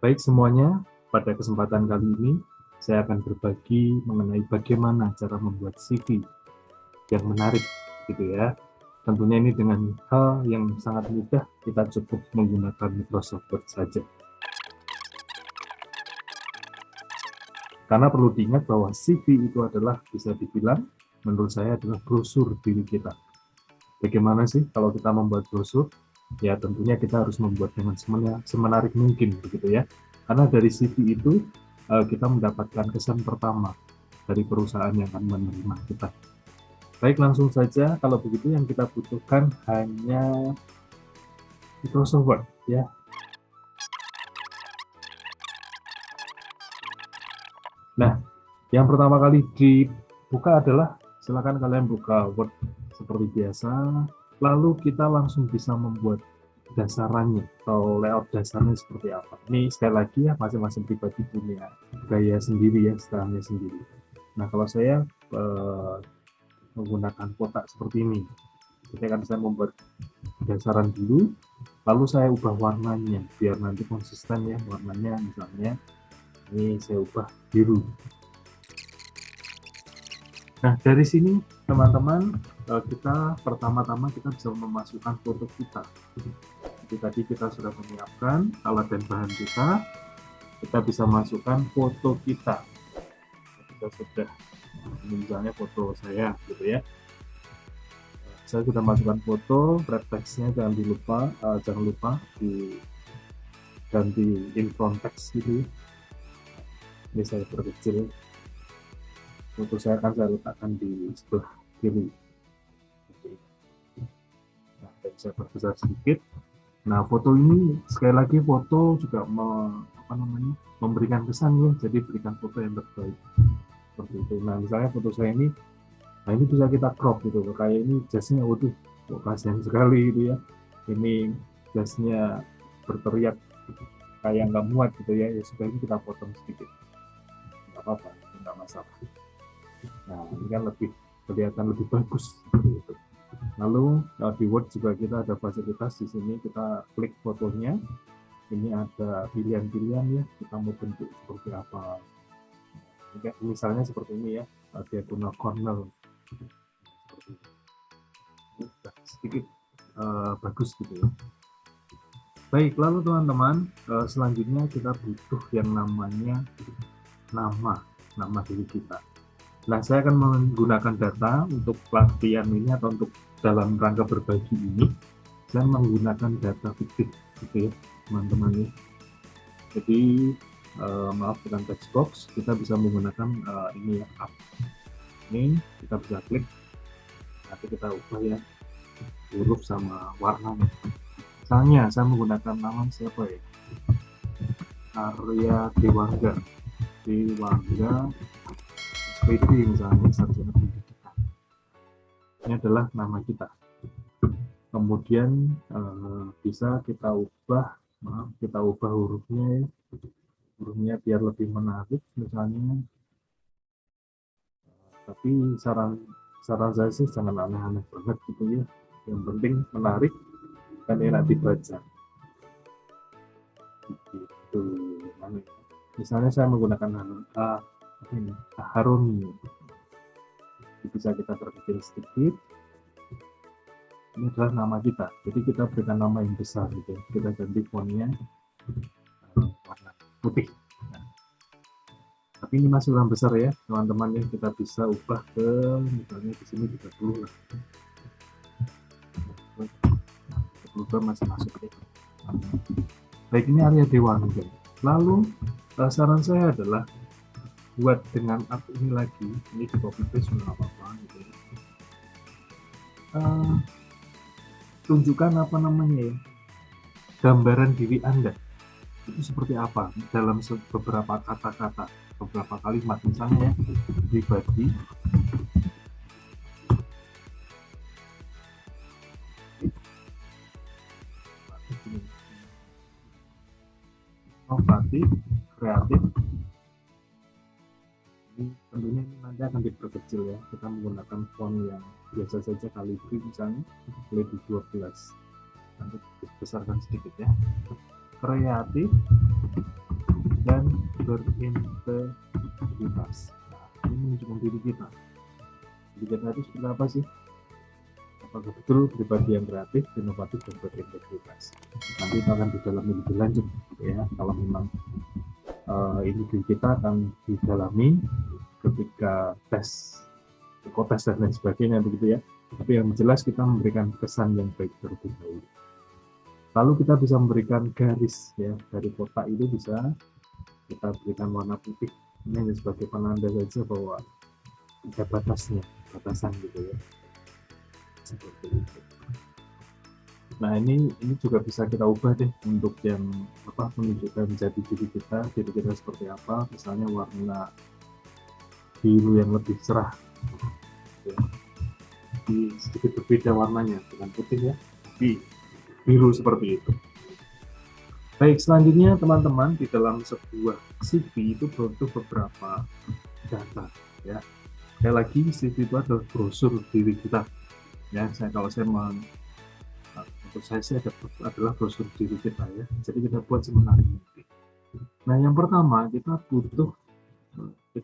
Baik semuanya, pada kesempatan kali ini saya akan berbagi mengenai bagaimana cara membuat CV yang menarik gitu ya. Tentunya ini dengan hal yang sangat mudah, kita cukup menggunakan Microsoft Word saja. Karena perlu diingat bahwa CV itu adalah, bisa dibilang, menurut saya adalah brosur diri kita. Bagaimana sih kalau kita membuat brosur? Ya tentunya kita harus membuat dengan semenarik mungkin begitu ya. Karena dari CV itu kita mendapatkan kesan pertama dari perusahaan yang akan menerima kita. Baik, langsung saja. Kalau begitu yang kita butuhkan hanya Microsoft Word ya. Nah, yang pertama kali dibuka adalah silakan kalian buka Word seperti biasa. Lalu kita langsung bisa membuat dasarannya atau layout dasarnya seperti apa. Ini sekali lagi ya, masing-masing pribadi punya gaya sendiri ya, stylenya sendiri. Nah, kalau saya menggunakan kotak seperti ini, ketika saya membuat dasaran dulu, lalu saya ubah warnanya biar nanti konsisten ya warnanya. Misalnya ini saya ubah biru. Nah, dari sini teman-teman, kita pertama-tama kita bisa memasukkan foto kita. Jadi tadi kita sudah menyiapkan alat dan bahan kita bisa masukkan foto kita. Kita sudah, misalnya foto saya gitu ya. Saya sudah masukkan foto, red text-nya jangan lupa diganti in front text gitu. Ini saya perkecil. Foto saya akan saya letakkan di sebelah kiri. Nah, dan saya perbesar sedikit. Nah, foto ini sekali lagi foto juga memberikan kesan ya, jadi berikan foto yang terbaik seperti itu. Nah, misalnya foto saya ini, nah ini bisa kita crop gitu, kayak ini jasnya, waduh, kok kasihan sekali gitu ya. Ini jasnya berteriak kayak nggak muat gitu ya, ya sudah ini kita potong sedikit, nggak apa-apa, nggak masalah. Nah, ini kan lebih kelihatan lebih bagus gitu. Lalu di Word juga kita ada fasilitas di sini, kita klik fotonya. Ini ada pilihan-pilihan ya, kita mau bentuk seperti apa. Misalnya seperti ini ya, diagonal corner. Sedikit bagus gitu ya. Baik, lalu teman-teman, selanjutnya kita butuh yang namanya nama diri kita. Nah, saya akan menggunakan data untuk pelatihan ini atau untuk dalam rangka berbagi ini. Saya menggunakan data fiktif gitu ya, teman-teman ya. Jadi maaf, dengan text box kita bisa menggunakan ini ya, up. Ini kita bisa klik, nanti kita ubah ya huruf sama warna. Misalnya saya menggunakan nama siapa ya, Arya Dewangga SPD misalnya, sarjana pendidikan. Ini adalah nama kita. Kemudian bisa kita ubah hurufnya biar lebih menarik misalnya. Tapi saran saya sih jangan aneh-aneh banget gitu ya. Yang penting menarik dan enak dibaca. Gitu. Misalnya saya menggunakan Haroni. Bisa kita perkecil sedikit. Ini adalah nama kita. Jadi kita berikan nama yang besar gitu. Kita ganti fontnya warna putih. Nah, tapi ini masih dalam besar ya, teman-teman ya. Kita bisa ubah ke misalnya di sini 30 lah. 30 masih masuk ya. Baik, ini Arya Dewangga. Lalu saran saya adalah buat dengan app ini lagi, ini di copy paste nggak apa-apa gitu ya. Tunjukkan apa namanya ya, gambaran diri Anda itu seperti apa dalam beberapa kata-kata, beberapa kalimat. Misalnya ya, pribadi, inovatif, kreatif. Ini tentunya ini nanti akan diperkecil ya, kita menggunakan font yang biasa saja, Calibri misalnya, Calibri 12. nanti besarkan sedikit ya. Kreatif dan berintegritas. Nah, ini menunjukkan diri kita. Diri kita itu seperti apa sih? Apakah betul pribadi yang kreatif, inovatif, dan berintegritas? Nanti akan didalami lebih lanjut ya. Kalau memang ini kita akan didalami ketika tes, psikotes dan lain sebagainya begitu ya. Tapi yang jelas kita memberikan kesan yang baik terlebih dahulu. Lalu kita bisa memberikan garis ya, dari kotak itu bisa kita berikan warna putih ini sebagai penanda saja bahwa ada batasnya, batasan gitu ya. Seperti itu. Nah ini juga bisa kita ubah deh untuk yang menunjukkan jati diri kita seperti apa, misalnya warna biru yang lebih cerah ya. Sedikit berbeda warnanya dengan putih ya, tapi biru seperti itu. Baik, selanjutnya teman-teman, di dalam sebuah CV itu butuh beberapa data ya. Sekali lagi CV itu adalah brosur diri kita ya. Untuk saya adalah brosur diri kita ya. Jadi kita buat semenarik mungkin. Nah, yang pertama kita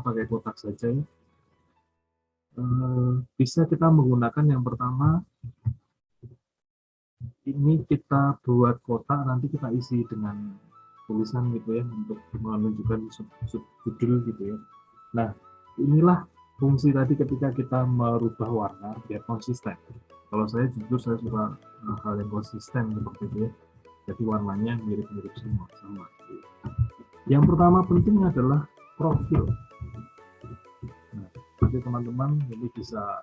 pakai kotak saja ya. Bisa kita menggunakan yang pertama, ini kita buat kotak, nanti kita isi dengan tulisan gitu ya, untuk menunjukkan judul gitu ya. Nah, inilah fungsi tadi ketika kita merubah warna biar konsisten. Kalau saya jujur saya suka hal yang konsisten seperti itu ya. Jadi warnanya mirip-mirip semua sama. Yang pertama penting adalah profil. Nah, nanti teman-teman ini bisa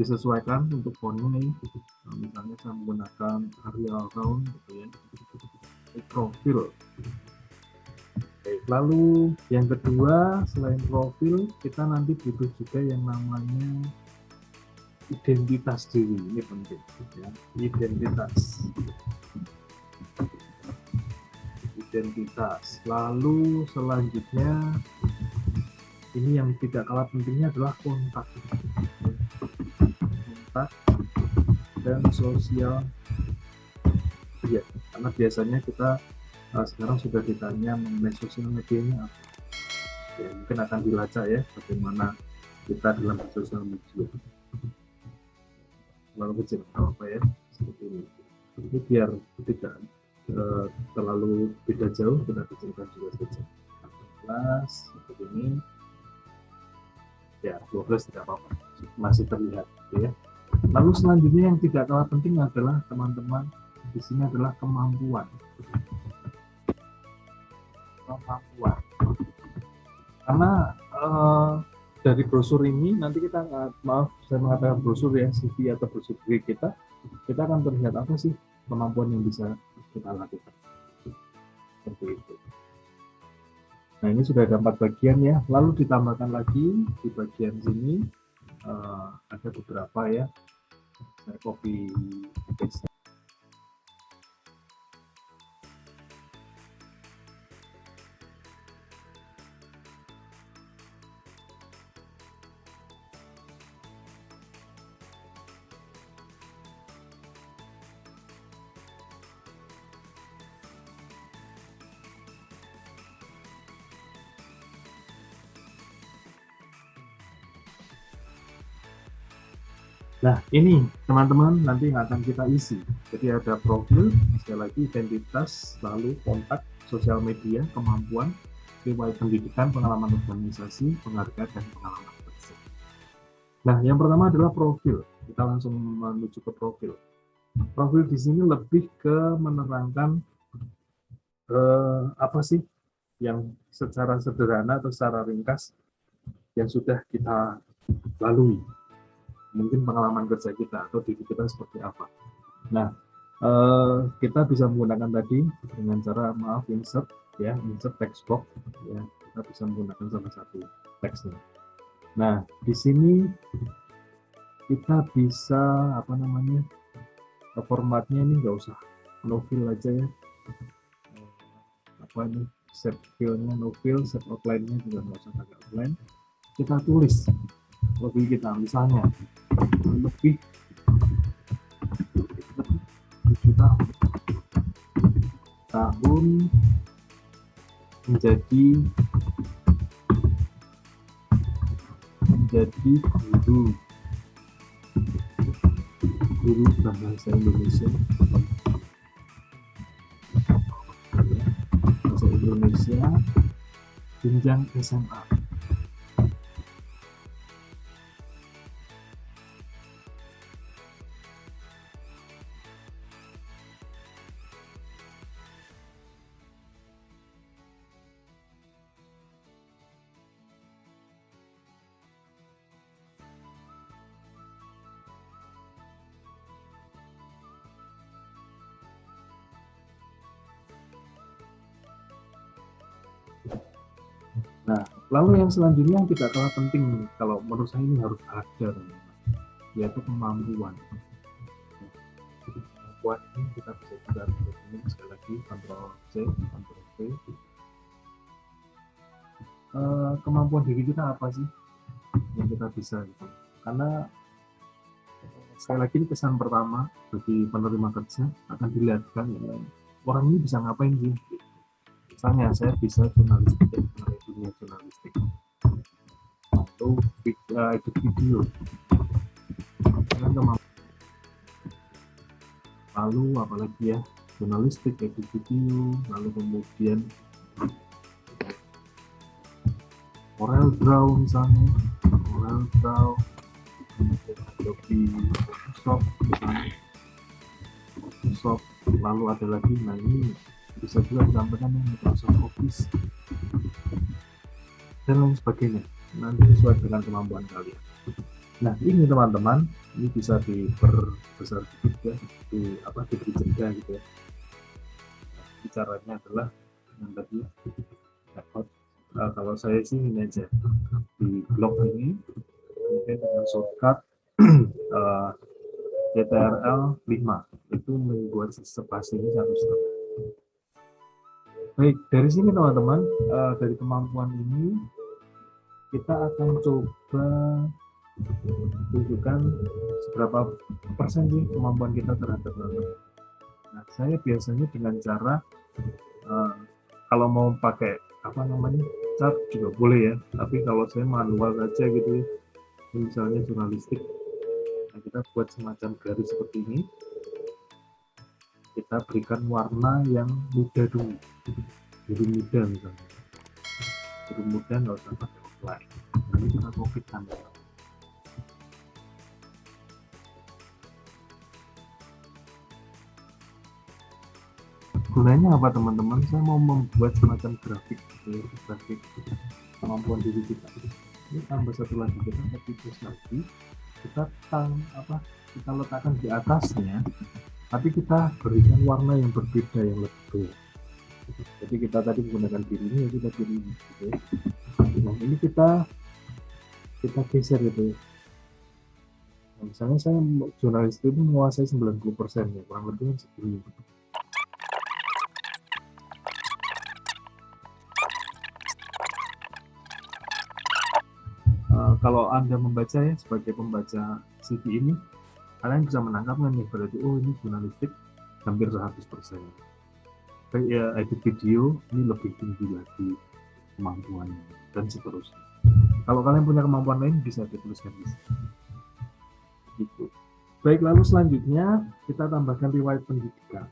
disesuaikan untuk fontnya. Nah, misalnya saya menggunakan Arial Crown gitu ya. Profil. Oke, lalu yang kedua, selain profil, kita nanti butuh juga yang namanya identitas diri. Ini penting ya. Identitas. Lalu selanjutnya ini yang tidak kalah pentingnya adalah kontak dan sosial media, karena biasanya kita sekarang sudah ditanya mengenai sosial medianya apa ya, mungkin akan dilacak ya bagaimana kita dalam sosial media. Lalu kecil apa ya, seperti ini biar tidak terlalu beda jauh, kita kecilkan juga saja 14 seperti ini ya, 12 tidak apa-apa, masih terlihat ya. Lalu selanjutnya yang tidak kalah penting adalah teman-teman di sini adalah kemampuan. Karena dari brosur ini nanti kita saya mengatakan brosur ya, CV atau brosur diri kita akan terlihat apa sih kemampuan yang bisa kita lakukan. Seperti itu. Nah, ini sudah ada 4 bagian ya. Lalu ditambahkan lagi di bagian sini ada beberapa ya. Saya copy paste. Nah, ini teman-teman nanti yang akan kita isi. Jadi ada profil, sekali lagi identitas, lalu kontak, sosial media, kemampuan, riwayat pendidikan, pengalaman organisasi, penghargaan, dan pengalaman kerja. Nah, yang pertama adalah profil. Kita langsung menuju ke profil. Profil di sini lebih ke menerangkan apa sih yang secara sederhana atau secara ringkas yang sudah kita lalui. Mungkin pengalaman kerja kita atau diri kita seperti apa. Nah, kita bisa menggunakan tadi dengan cara insert text box ya, kita bisa menggunakan salah satu teksnya. Nah, di sini kita bisa formatnya ini nggak usah no fill aja ya. Set fill-nya no fill, set outline-nya juga nggak usah pakai outline. Kita tulis lebih kita misalnya lebih 7 tahun tahun menjadi guru bahasa Indonesia, jenjang SMA. Nah, lalu yang selanjutnya yang tidak kalah penting, kalau menurut saya ini harus ada, yaitu kemampuan. Kemampuan ini kita bisa juga ini sekali lagi Ctrl C, Ctrl V. Kemampuan diri kita apa sih yang kita bisa gitu. Karena sekali lagi ini kesan pertama bagi penerima kerja akan dilihat kan ya, orang ini bisa ngapain sih. Misalnya saya bisa jurnalistik, dunia jurnalistik atau edit video dengan kemampuan. Lalu apalagi ya, jurnalistik, edit video, lalu kemudian Corel Draw misalnya, Corel Draw, kemudian Adobe Photoshop misalnya, Photoshop, lalu ada lagi, nah ini bisa juga ditambahkan yang Microsoft Office dan lain sebagainya, nanti sesuai dengan kemampuan kalian. Nah ini teman-teman, ini bisa diperbesar juga, diberi jeda gitu ya. Caranya adalah dengan tadi kalau saya sih ini aja di blog ini, kemudian dengan shortcut Ctrl 5 itu membuat spasi ini 1,5. Baik, dari sini teman-teman, dari kemampuan ini kita akan coba tunjukkan seberapa persen sih kemampuan kita terhadap gambar. Nah, saya biasanya dengan cara kalau mau pakai chart juga boleh ya, tapi kalau saya manual saja gitu ya, misalnya jurnalistik, nah kita buat semacam garis seperti ini, kita berikan warna yang muda dulu, biru muda misalnya, biru muda nggak usah pakai offline, nanti kita copy-kan. Gunanya apa teman-teman? Saya mau membuat semacam grafik kemampuan diri kita. Ini tambah satu lagi, kita copy paste lagi, kita letakkan di atasnya, tapi kita berikan warna yang berbeda yang lebih. Jadi kita tadi menggunakan biru ini, kita biru ini. Gitu. Nah ini kita geser gitu. Nah, misalnya saya jurnalis itu menguasai 90% ya, kurang lebih segini. Kalau Anda membaca ya, sebagai pembaca CV ini, kalian bisa menangkapnya nih, berarti oh ini jurnalistik hampir 100%. Ya, edit video ini lebih tinggi lagi kemampuannya, dan seterusnya. Kalau kalian punya kemampuan lain, bisa dituliskan di sini. Gitu. Baik, lalu selanjutnya kita tambahkan riwayat pendidikan.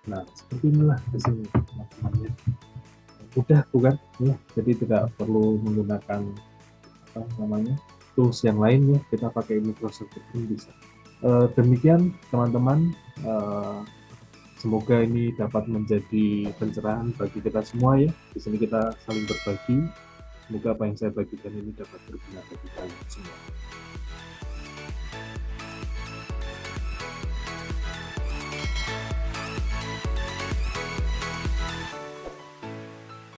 Nah, seperti inilah di sini teman-teman. Mudah bukan? Ya, jadi tidak perlu menggunakan tools yang lainnya, kita pakai Microsoft pun bisa. Demikian teman-teman, semoga ini dapat menjadi pencerahan bagi kita semua ya. Di sini kita saling berbagi. Semoga apa yang saya bagikan ini dapat berguna bagi kalian semua.